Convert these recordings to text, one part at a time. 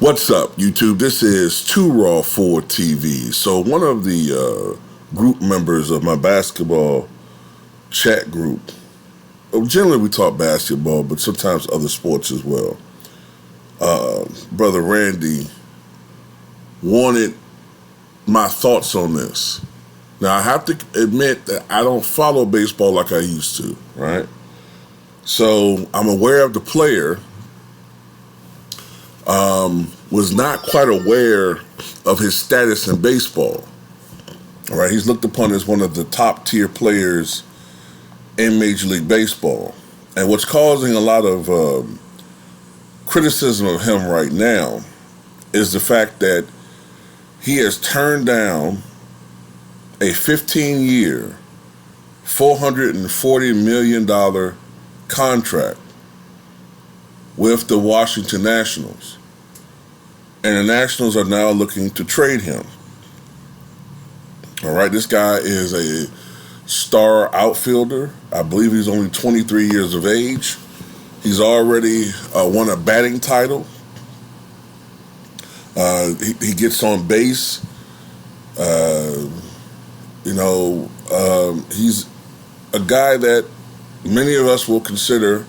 What's up, YouTube? This is Too Raw for TV. So one of the group members of my basketball chat group, generally we talk basketball, but sometimes other sports as well. Brother Randy wanted my thoughts on this. Now, I have to admit that I don't follow baseball like I used to, right? So I'm aware of the player, was not quite aware of his status in baseball. All right, he's looked upon as one of the top tier players in Major League Baseball. And what's causing a lot of criticism of him right now is the fact that he has turned down a 15-year, $440 million contract with the Washington Nationals. And the Nationals are now looking to trade him. All right, this guy is a star outfielder. I believe he's only 23 years of age. He's already won a batting title. He gets on base. He's a guy that many of us will consider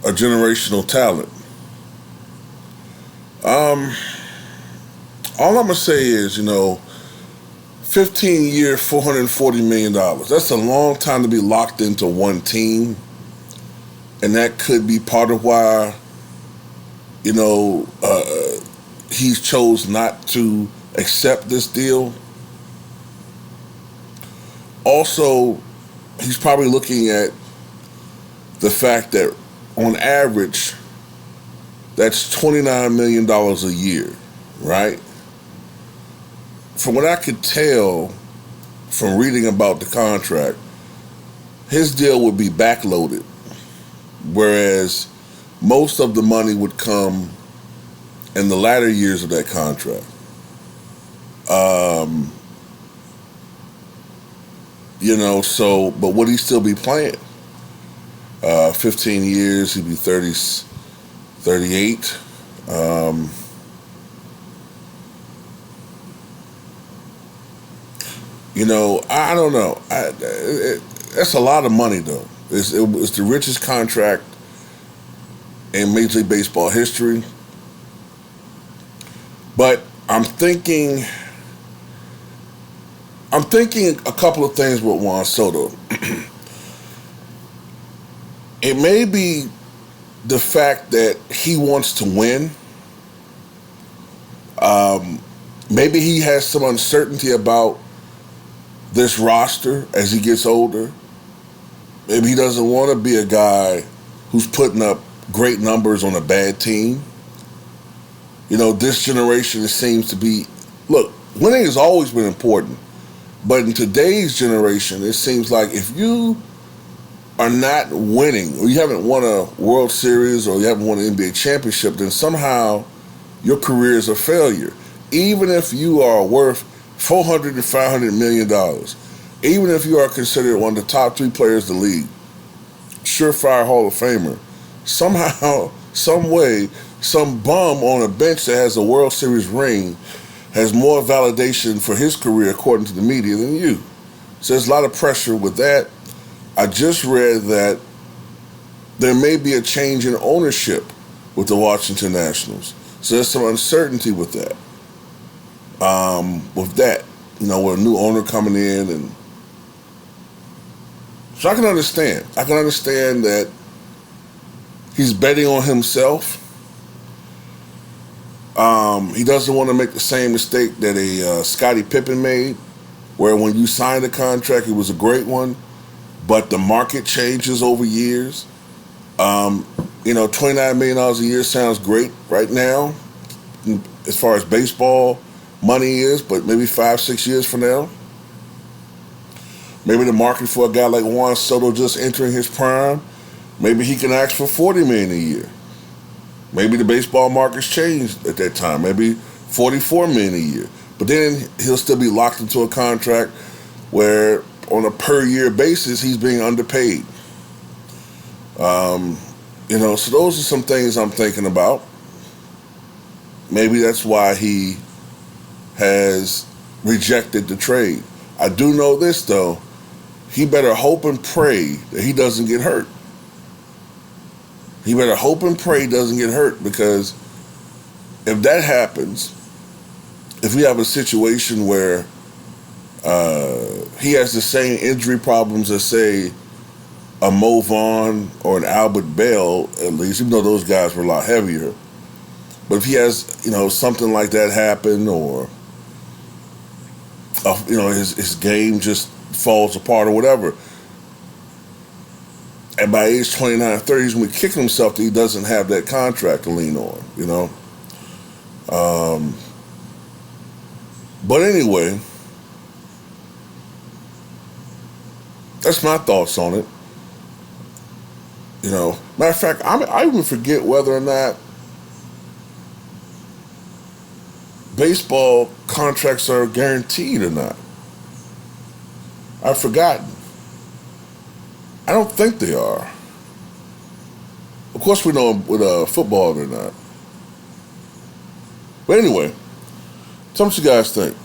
a generational talent. All I'm going to say is, 15 years, $440 million. That's a long time to be locked into one team. And that could be part of why, he chose not to accept this deal. Also, he's probably looking at the fact that on average, that's $29 million a year, right? From what I could tell from reading about the contract, his deal would be backloaded, whereas most of the money would come in the latter years of that contract. But would he still be playing? 15 years, he'd be 30, 38. I don't know. That's a lot of money, though. It's the richest contract in Major League Baseball history. But I'm thinking a couple of things with Juan Soto. It may be the fact that he wants to win. Maybe he has some uncertainty about this roster as he gets older. Maybe he doesn't want to be a guy who's putting up great numbers on a bad team. This generation, it seems to be, look, winning has always been important. But in today's generation, it seems like if you are not winning, or you haven't won a World Series, or you haven't won an NBA championship, then somehow your career is a failure. Even if you are worth $400 and $500 million, even if you are considered one of the top three players in the league, surefire Hall of Famer, somehow, some way, some bum on a bench that has a World Series ring has more validation for his career, according to the media, than you. So there's a lot of pressure with that. I just read that there may be a change in ownership with the Washington Nationals. So there's some uncertainty with that. With a new owner coming in. And so I can understand. I can understand that he's betting on himself. He doesn't want to make the same mistake that a Scottie Pippen made, where when you signed a contract, it was a great one, but the market changes over years. $29 million a year sounds great right now, as far as baseball money is, but maybe 5-6 years from now, maybe the market for a guy like Juan Soto just entering his prime, maybe he can ask for $40 million a year. Maybe the baseball market's changed at that time. Maybe $44 million a year. But then he'll still be locked into a contract where, on a per year basis, he's being underpaid. So those are some things I'm thinking about. maybe that's why he has rejected the trade. I do know this though. He better hope and pray that he doesn't get hurt. He better hope and pray he doesn't get hurt, because if that happens, if we have a situation where he has the same injury problems as, say, a Mo Vaughn or an Albert Bell, at least, even though those guys were a lot heavier. But if he has, something like that happen, or his game just falls apart or whatever, and by age 29, 30, he's going to be kicking himself that he doesn't have that contract to lean on, But anyway, that's my thoughts on it. Matter of fact, I even forget whether or not baseball contracts are guaranteed or not. I've forgotten. I don't think they are. Of course, we know with football they're not. But anyway, tell me what you guys think.